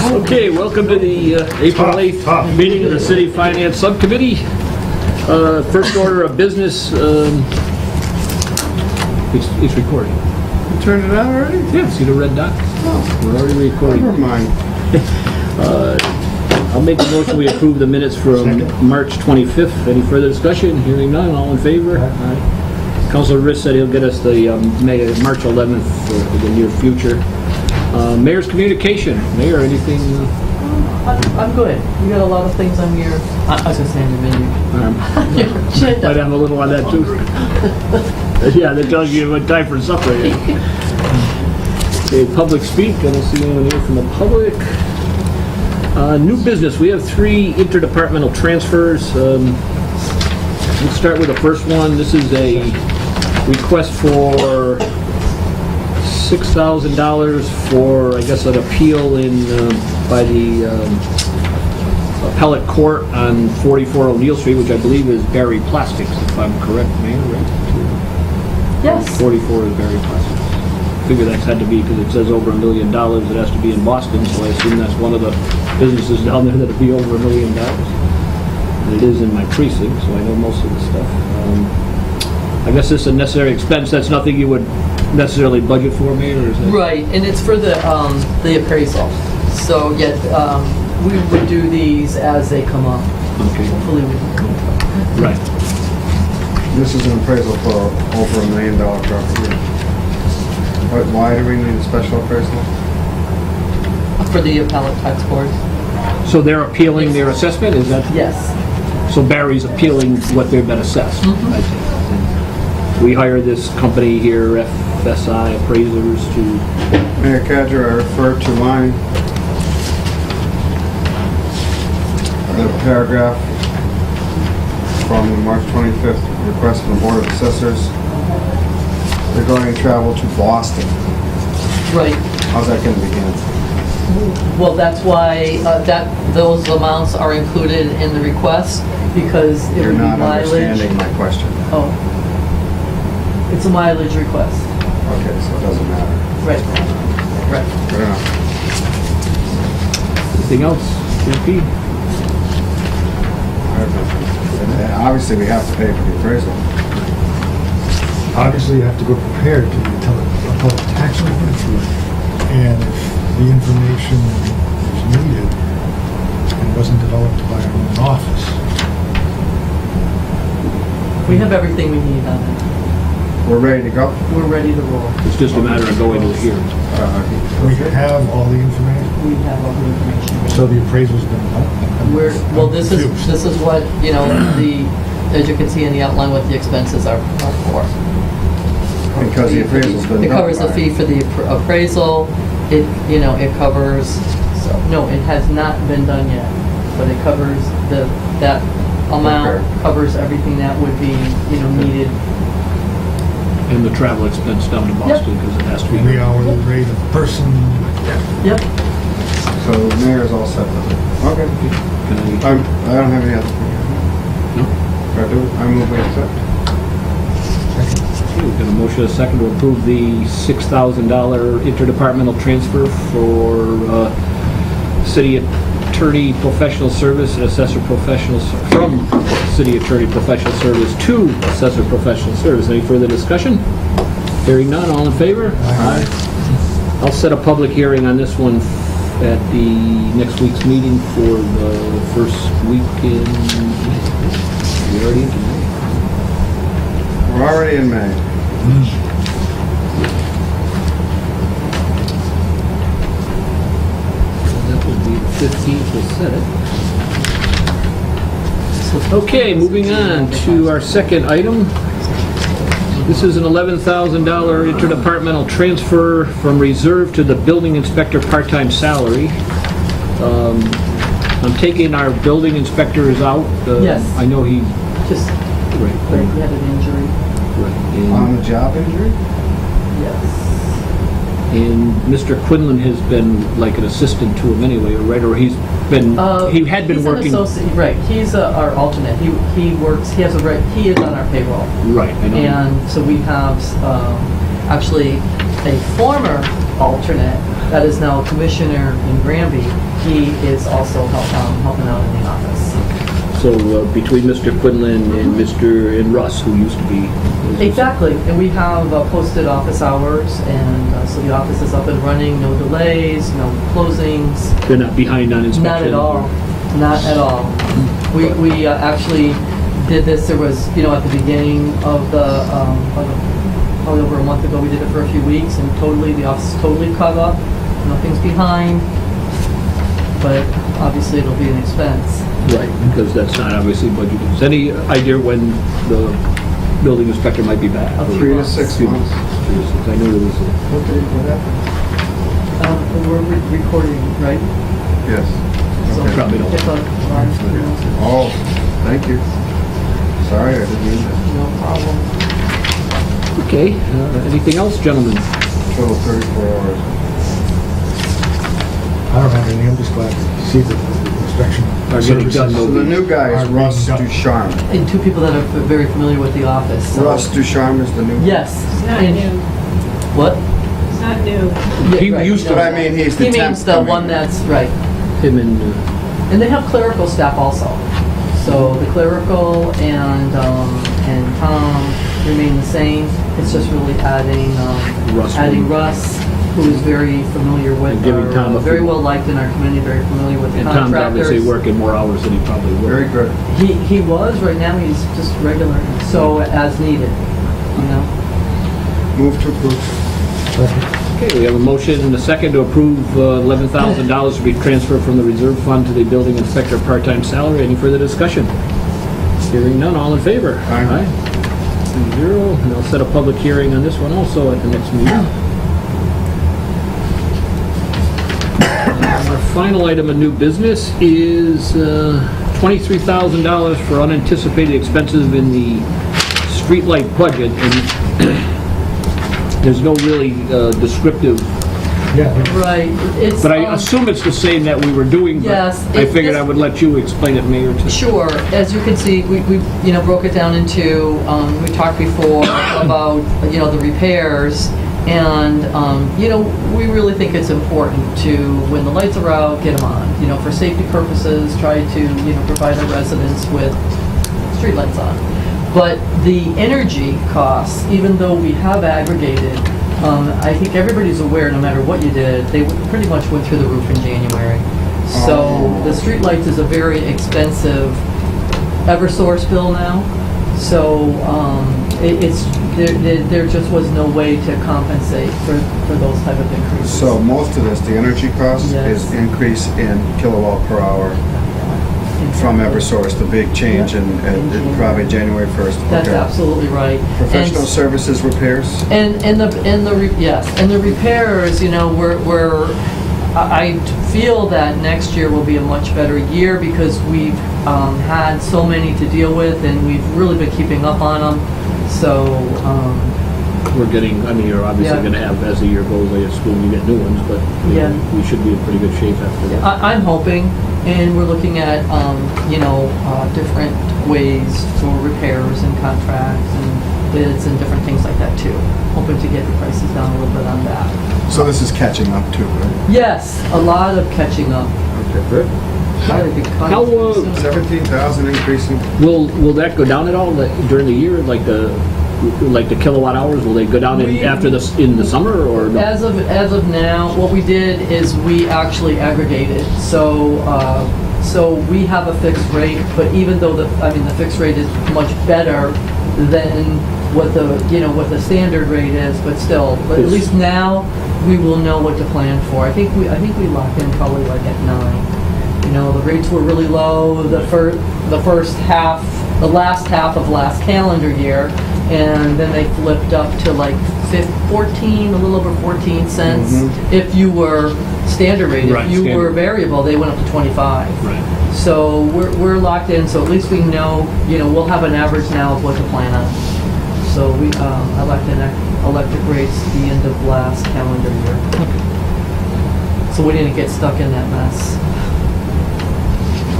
Okay, welcome to the April 8th meeting of the City Finance Subcommittee. First order of business, it's recording. You turned it on already? Yeah, see the red dot? Oh, We're already recording. never mind. I'll make a motion we approve the minutes from March 25th. Any further discussion? Hearing none, all in favor? Aye. Councilor Riss said he'll get us the March 11th for the near future. Mayor's communication. Mayor, anything? I'm good. We got a lot of things on your, I was gonna say on your menu. Your agenda. Might have a little on that too. Yeah, that tells you what time for supper. Yeah. Okay, public speak. I don't see anyone here from the public. New business. We have 3 interdepartmental transfers. Let's start with the first one. This is a request for $6,000 for, I guess, an appeal in by the appellate court on 44 O'Neill Street, which I believe is Barry Plastics, if I'm correct, Mayor, right? Yes. 44 is Barry Plastics. I figure that's had to be, because it says over $1 million, it has to be in Boston, so I assume that's one of the businesses down there that'll be over $1 million. And it is in my precinct, so I know most of the stuff. I guess this is a necessary expense. That's nothing you would necessarily budget for, Mayor, or is that? Right, and it's for the appraisal. So, yeah, we would do these as they come up. Okay. Hopefully we can come up. Right. This is an appraisal for over $1 million property. Why do we need a special appraisal? For the appellate tax board. So they're appealing their assessment, is that? Yes. So Barry's appealing what they've been assessed. Mhm. I see. We hire this company here, FSI appraisers, to... Mayor Cadger, I refer to line, the paragraph from the March 25th request from the Board of Assessors regarding travel to Boston. Right. How's that going to begin? Well, that's why those amounts are included in the request, because it You're would be not mileage. understanding my question. Oh. It's a mileage request. Okay, so it doesn't matter. Right. Right. Fair enough. Anything else? JP? Obviously, we have to pay for the appraisal. Obviously, you have to go prepared to the appellate tax return. And if the information is needed and wasn't developed by our own office. We have everything we need on it. We're ready to go? We're ready to roll. It's just a matter of going to the hearing. We have all the information, We have all the information. so the appraisal's been done. Well, this confused. is what, as you can see in the outline, what the expenses are for. Because the appraisal's been done. It covers the right? fee for the appraisal. It covers, no, it has not been done yet, but it covers that amount, Okay. covers everything that would be, needed. And the travel expense down to Boston, because it has to be... The hourly rate of person. Yep. So the mayor's all set with it. Okay. Can I don't have any other thing. No? I move we accept. Okay, we've got a motion, a second, to approve the $6,000 interdepartmental transfer for city attorney professional service and assessor professional from city attorney professional service to assessor professional service. Any further discussion? Hearing none, all in favor? Aye. I'll set a public hearing on this one at the next week's meeting for the first week in May. We're already into May. We're already in May. That would be the 15th, we'll set it. Okay, moving on to our second item. This is an $11,000 interdepartmental transfer from reserve to the building inspector part-time salary. I'm taking our building inspector out. Yes. I know he... Just, Right. he had an injury. Right. On the job injury? Yes. And Mr. Quinlan has been like an assistant to him anyway, right? Or he's been, he had been he's working... An associate, right, he's our alternate. He works, he is on our payroll. Right, I know. And so we have actually a former alternate that is now a commissioner in Granby, he is also helping out in the office. So between Mr. Quinlan and Russ, who used to be... Exactly, and we have posted office hours, and so the office is up and running, no delays, no closings. They're not behind on inspections? Not at all, not at all. We actually did this, there was, at the beginning of probably over a month ago, we did it for a few weeks, and the office is totally caught up, nothing's behind, but obviously it'll be an expense. Right, because that's not obviously budgeted. Is any idea when the building inspector might be back? A few 3 to months. 6 months. I know there was a... Okay, what happened? We're recording, right? Yes. So Okay. Probably don't. it's a live, Oh, thank you. Sorry, I didn't mean that. no problem. Okay, anything else, gentlemen? Total 34 hours. I don't have anything, I'm just glad to see that the inspection Are getting done, services. So the new guy is Are Russ being done. Ducharme. And two people that are very familiar with the office. So. Russ Ducharme is the new... Yes. It's not And- new. What? It's not new. Yeah, He right, used to- no. But I mean, he's the He temp means the coming one in. that's, right. Him and... And they have clerical staff also. So the clerical and Tom remain the same. It's just really adding Russ. Russ, who is very familiar with And giving Tom a very few- well liked in our community, very familiar with the And Tom's obviously contractors. working more hours than he probably would. Very good. He was, right now he's just regular, so as needed, Move to approve. Okay, we have a motion and a second to approve $11,000 to be transferred from the reserve fund to the building inspector part-time salary. Any further discussion? Hearing none, all in favor? Aye. 2-0, and I'll set a public hearing on this one also at the next meeting. Our final item of new business is $23,000 for unanticipated expenses in the streetlight budget, and there's no really descriptive, Yeah, Right, it's. but I assume it's the same that we were doing, but Yes, I figured I would let you explain it, Mayor, too. Sure, as you can see, we broke it down into, we talked before about, the repairs, and, we really think it's important to, when the lights are out, get them on. For safety purposes, try to, provide our residents with streetlights on. But the energy costs, even though we have aggregated, I think everybody's aware, no matter what you did, they pretty much went through the roof in January. So the streetlights is a very expensive Eversource bill now. So there just was no way to compensate for those type of increases. So most of this, the energy cost Yes. is increase in kilowatt per hour from Eversource, the big change in probably January 1st. That's Okay. absolutely right. Professional And- services repairs? And the repairs, I feel that next year will be a much better year because we've had so many to deal with and we've really been keeping up on them. So, We're getting, you're obviously Yeah. going to have, as the year goes, I assume you get new ones, but Yeah. we should be in pretty good shape after that. I'm hoping, and we're looking at, different ways for repairs and contracts and bids and different things like that too. Hoping to get the prices down a little bit on that. So this is catching up too, right? Yes, a lot of catching up. Okay, good. How 17,000 increasing. Will that go down at all during the year, like the kilowatt hours? Will they go down in the summer or no? As of now, what we did is we actually aggregated. So we have a fixed rate, but even though the fixed rate is much better than what the standard rate is, but still, but at least now we will know what to plan for. I think we locked in probably like at 9. The rates were really low the last half of last calendar year, and then they flipped up to like 14, a little over 14 cents. Mhm. If you were standard rate, Right, if you were standard. variable, they went up to 25. Right. So we're locked in, so at least we know, we'll have an average now of what to plan on. So we elected electric rates at the end of last calendar year. So we didn't get stuck in that mess.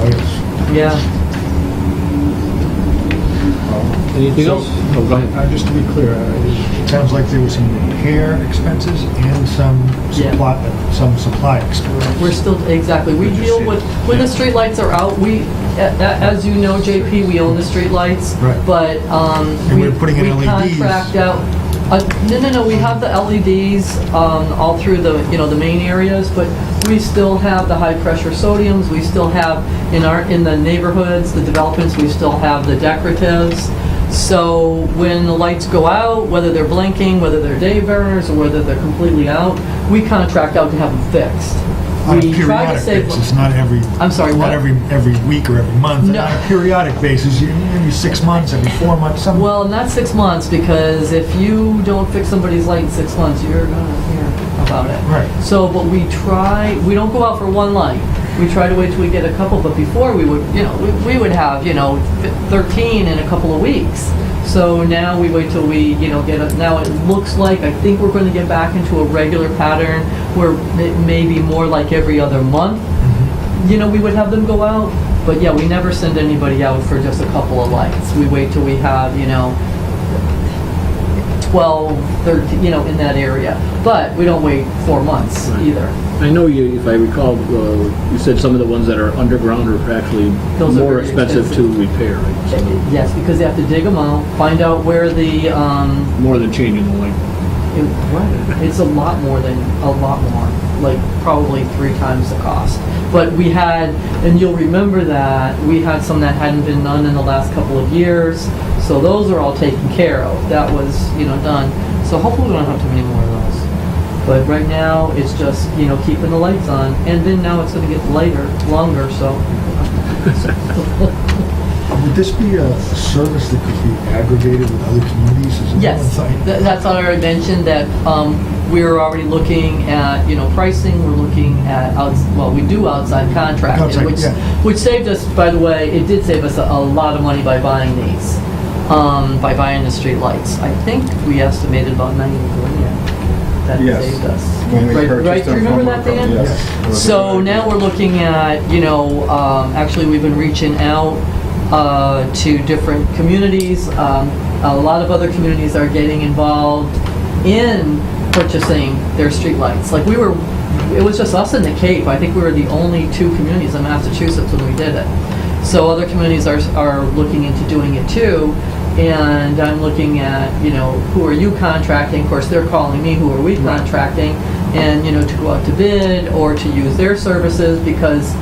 oh yes. Yeah. Anything So- else? Oh, go ahead. Just to be clear, it sounds like there was some repair expenses and some Yeah. supply expenses. We're still, exactly, we Did you deal see- with, when the streetlights are out, as you know, JP, we own the streetlights. Right. But, And we're putting in we LEDs. contract out, no, we have the LEDs, all through the, the main areas, but we still have the high-pressure sodiums, we still have, in the neighborhoods, the developments, we still have the decoratives. So when the lights go out, whether they're blinking, whether they're day burners, or whether they're completely out, we contract out to have them fixed. On a We try to periodic save. basis, not every... I'm sorry, Not what? every week or every month. No. On a periodic basis, every 6 months, every 4 months, some... Well, not 6 months, because if you don't fix somebody's light in 6 months, you're gonna hear about it. Right. So, but we don't go out for one light. We try to wait till we get a couple, but before we would, we would have, 13 in a couple of weeks. So now we wait till we, now it looks like, I think we're gonna get back into a regular pattern where it may be more like every other month. We would have them go out, but yeah, we never send anybody out for just a couple of lights. We wait till we have, 12, 13, in that area. But we don't wait 4 months Right. either. I know you, if I recall, you said some of the ones that are underground are actually Those are more very expensive to expensive. repair, right? So, Yes, because they have to dig them out, find out where the, more than changing the light. right, it's a lot more, like probably 3 times the cost. But we had, and you'll remember that, we had some that hadn't been done in the last couple of years, so those are all taken care of. That was, done. So hopefully we don't have too many more of those. But right now, it's just, keeping the lights on, and then now it's gonna get longer, so. Would this be a service that could be aggregated with other communities? Is it Yes, one thing? that's what I already mentioned, that we're already looking at, pricing, we're looking at, we do outside contracting, Outside, yeah. which saved us, by the way, it did save us a lot of money by buying these, by buying the street lights. I think we estimated about 90 grand that Yes. saved us. When we Right, purchased do you them remember that, Dan? Yes. So now we're looking at, actually we've been reaching out to different communities. A lot of other communities are getting involved in purchasing their streetlights. Like it was just us in the Cape. I think we were the only 2 communities in Massachusetts when we did it. So other communities are looking into doing it too. And I'm looking at, who are you contracting? Of course, they're calling me, who are we contracting? And, to go out to bid or to use their services, because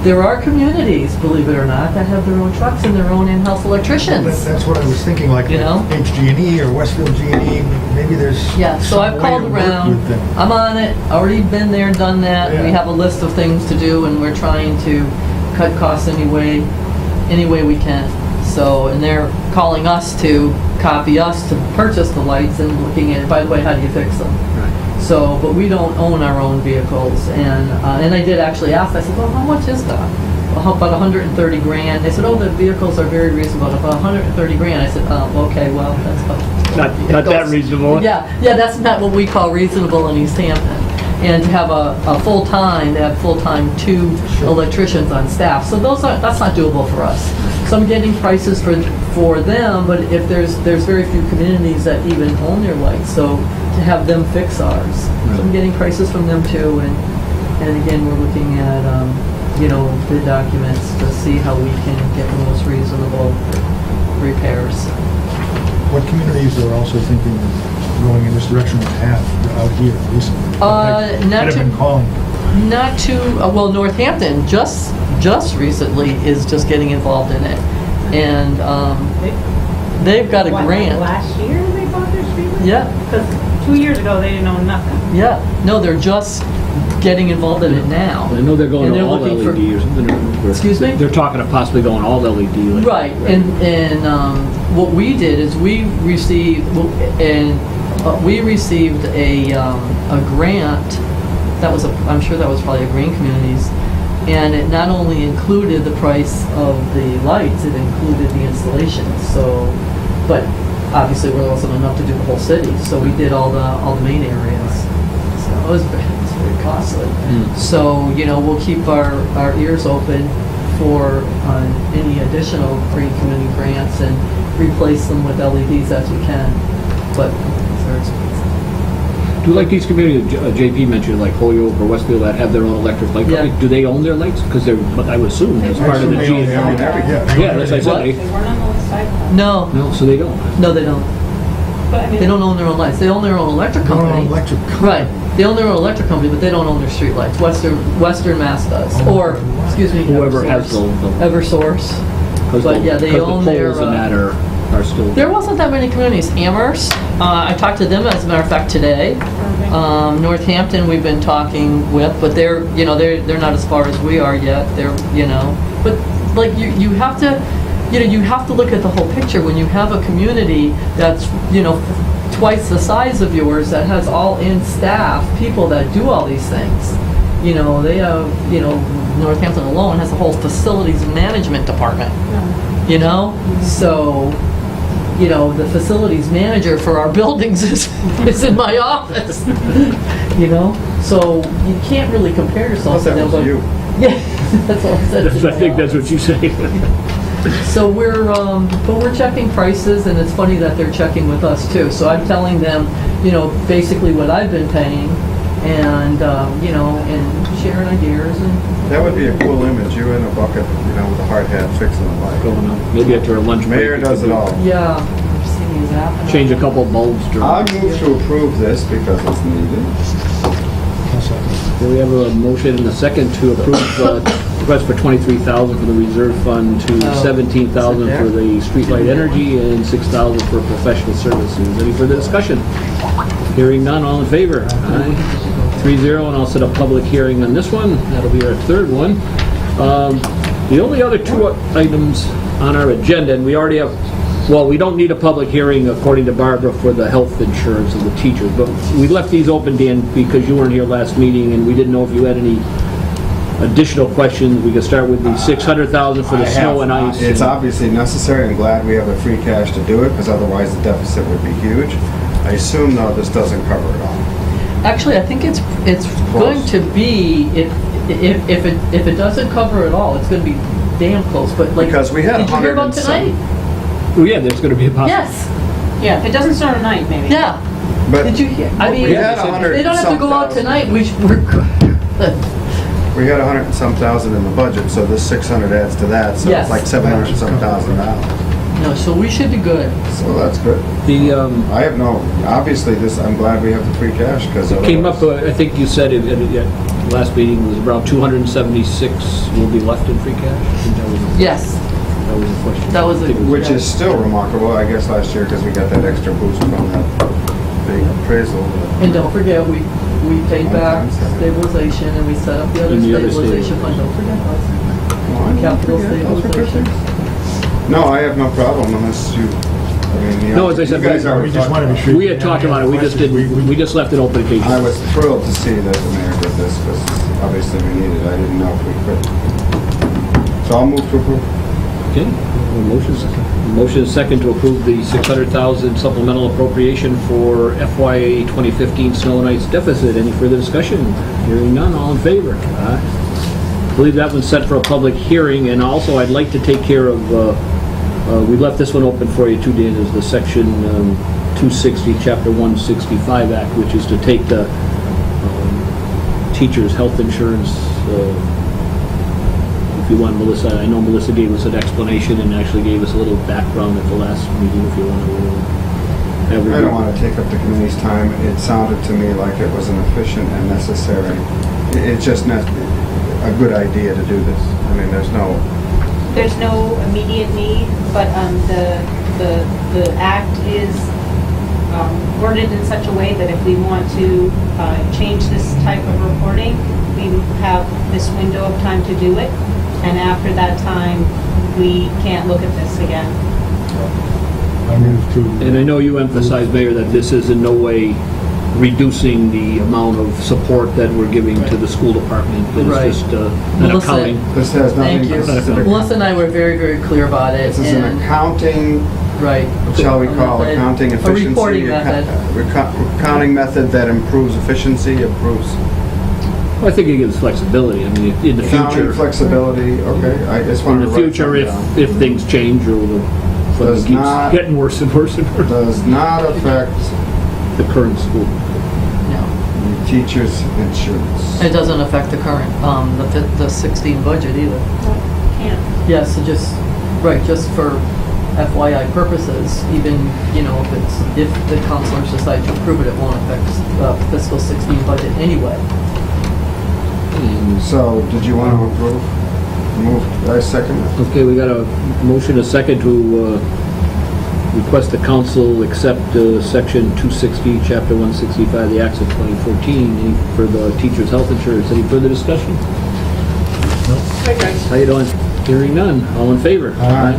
there are communities, believe it or not, that have their own trucks and their own in-house electricians. That's what I was thinking, like HG&E or Westfield G&E, maybe there's Yeah, so some I've way called to work around. with them. I'm on it, already been there and done that. We Yeah. have a list of things to do, and we're trying to cut costs any way we can. So, and they're calling us to copy us to purchase the lights and looking at, by the way, how do you fix them? Right. So, but we don't own our own vehicles, and I did actually ask, I said, well, how much is that? Well, how about 130 grand? They said, oh, the vehicles are very reasonable, about 130 grand. I said, okay, well, that's about... Not that reasonable. Yeah, that's not what we call reasonable in East Hampton. And to have a full-time, they have full-time 2 Sure. electricians on staff, so that's not doable for us. So I'm getting prices for them, but if there's very few communities that even own their lights, so to have them fix ours. So I'm getting prices from them too, and again, we're looking at, bid documents to see how we can get the most reasonable repairs. What communities are also thinking of going in this direction that have out here recently? Not That have too- been calling. Not too, well, Northampton just recently is just getting involved in it. And they've got a grant. Last year they bought their streetlights? Yeah, Because 2 years ago, they didn't own nothing. yeah. No, they're just getting involved in it now. I know they're going And to they're all looking LED for- or something. Excuse me? They're talking of possibly going all LED. Like, Right, and what we did is we received a grant. I'm sure that was probably a Green Communities, and it not only included the price of the lights, it included the installation. So, but obviously it wasn't enough to do the whole city, so we did all the main areas. So it was very costly. So we'll keep our ears open for any additional green community grants and replace them with LEDs as we can, but they're expensive. Do like these communities, JP mentioned, like Holyoke or Westfield, that have their own electric light Yeah. company? Do they own their lights? Because they're, I would assume, as part of the They own G. everything. Yeah, that's what I said. They weren't on the list I thought. No, No, so they don't. no, they don't. But I mean. They don't own their own lights. They own their own electric They own company. an electric company. Right. They own their own electric company, but they don't own their street lights. Western Mass does, Oh, or, excuse me, Whoever has Eversource. the. Eversource. Because But yeah, they own the their, poles and that are still. There wasn't that many communities. Amherst, I talked to them, as a matter of fact, today. Northampton, we've been talking with, but they're not as far as we are yet. But like you have to, you have to look at the whole picture. When you have a community that's, twice the size of yours, that has all in staff, people that do all these things. They have, Northampton alone has a whole facilities management department. So, the facilities manager for our buildings is in my office. So you can't really compare yourself to That them. was you. Yeah, that's all I said. I think that's what you say. So we're checking prices, and it's funny that they're checking with us too. So I'm telling them, basically what I've been paying, and and sharing ideas and. That would be a cool image, you in a bucket, with a hard hat fixing the light. Going on. Maybe after a lunch break. Mayor does it all. Yeah, I'm seeing these happen. Change a couple bulbs during. I move to approve this because it's needed. I'll second. Okay, we have a motion and a second to approve request for $23,000 for the reserve fund to Oh, $17,000 is it for there? the streetlight energy and $6,000 for professional services. Any further discussion? Hearing none, all in favor? Aye. 3-0, and I'll set a public hearing on this one. That'll be our third one. The only other two items on our agenda, and we already have, well, we don't need a public hearing according to Barbara for the health insurance of the teachers, but we left these open, Dan, because you weren't here last meeting and we didn't know if you had any additional questions. We could start with the $600,000 for the snow and ice. It's obviously necessary. I'm glad we have the free cash to do it because otherwise the deficit would be huge. I assume though this doesn't cover it all. Actually, I think it's going to be, if it doesn't cover it all, it's going to be damn close. But like, Because we had did you hear about 100 and some. tonight? Oh, yeah, there's going to be a possibility. Yes. Yeah, if it doesn't start tonight, maybe. Yeah. But Did you hear? I mean, we had 100 they don't have to some go out thousand. tonight. We're good. We had 100 and some thousand in the budget, so this 600 adds to that, so Yes. it's like 700 and some thousand dollars. No, so we should be good. So that's good. The, I have no, obviously this, I'm glad we have the free cash because it came up, I think you said it at last meeting, was around 276 will be left in free cash. I think that was, Yes. that was the question. That was a- I think it Which is still remarkable, I guess, last year because we got that extra boost from that big appraisal. And don't forget, we paid back One time. stabilization and we set up the other And the other stabilization fund. Don't forget those. Capital stabilization. No, I have no problem unless you, No, as I said, you guys we already We just talked want to about be it. sure. We had talked about it, we just didn't, we just left it open in case. I was thrilled to see that the mayor did this because obviously we needed it. I didn't know if we could. So I'll move to approve. Okay, motion is second to approve the $600,000 supplemental appropriation for FY 2015 snow and ice deficit. Any further discussion? Hearing none, all in favor? Aye. I believe that one's set for a public hearing, and also I'd like to take care of, we left this one open for you too, Dan, is the section 260, chapter 165 act, which is to take the teachers' health insurance. If you want, Melissa, I know Melissa gave us an explanation and actually gave us a little background at the last meeting, if you want to. I don't want to take up the committee's time. It sounded to me like it was an efficient and necessary. It's just not a good idea to do this. I mean, there's no immediate need, but the act is worded in such a way that if we want to change this type of reporting, we have this window of time to do it, and after that time, we can't look at this again. I move to. And I know you emphasized, Mayor, that this is in no way reducing the amount of support that we're giving to the school department, but Right. it's just an Melissa, accounting. This has nothing Thank you. to do with Melissa and I were very, very clear about it. This is an and- accounting, Right. what shall we call it, accounting efficiency? A reporting method. Accounting method that improves efficiency, improves I think it gives flexibility. I mean, in the County future, flexibility, okay, I just in wanted to the write future, something if down. things change or the Does funding not- keeps getting worse and worse and worse, Does not affect the current school. No. the teacher's insurance. It doesn't affect the current, the 16 budget either. Can't. Yes, so just, right, just for FYI purposes, even, if the counselors decide to approve it, it won't affect fiscal 16 budget anyway. And So, did you want to approve? Move, I second it. Okay, we got a motion, a second, to request the council accept section 260, chapter 165, the acts of 2014, for the teacher's health insurance. Any further discussion? Hi, guys. How you doing? Hearing none. All in favor? Aye.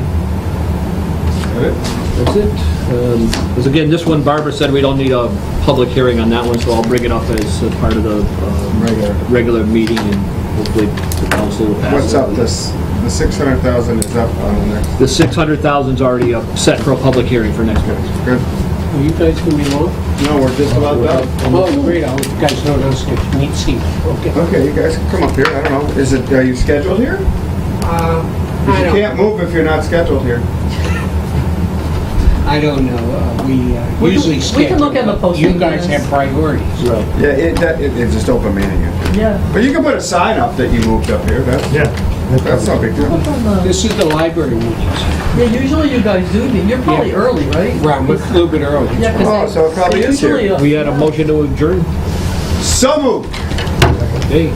Got it? That's it. Because again, this one, Barbara said we don't need a public hearing on that one, so I'll bring it up as part of the regular meeting, and hopefully the council will pass it. What's up, the 600,000 is up on the next, The 600,000's already set for a public hearing for next week. good? Are you guys gonna be long? No, we're just about done. Oh, great, I'll let you guys know those meet Steve. Okay. Okay, you guys can come up here, I don't know, are you scheduled here? Because you can't move if you're not scheduled here. I don't know, we usually schedule. we can look at the posting You guys minutes. have priorities. Right. Yeah, it's just open meeting. Yeah. But you can put a sign up that you moved up here, Yeah. that's no big deal. This is the library meetings. Yeah, usually you guys do, you're probably Yeah. early, right? Right, we're a little bit early. Yeah, 'cause Oh, so it probably they is here. usually, We had a motion to adjourn. So moved! Okay.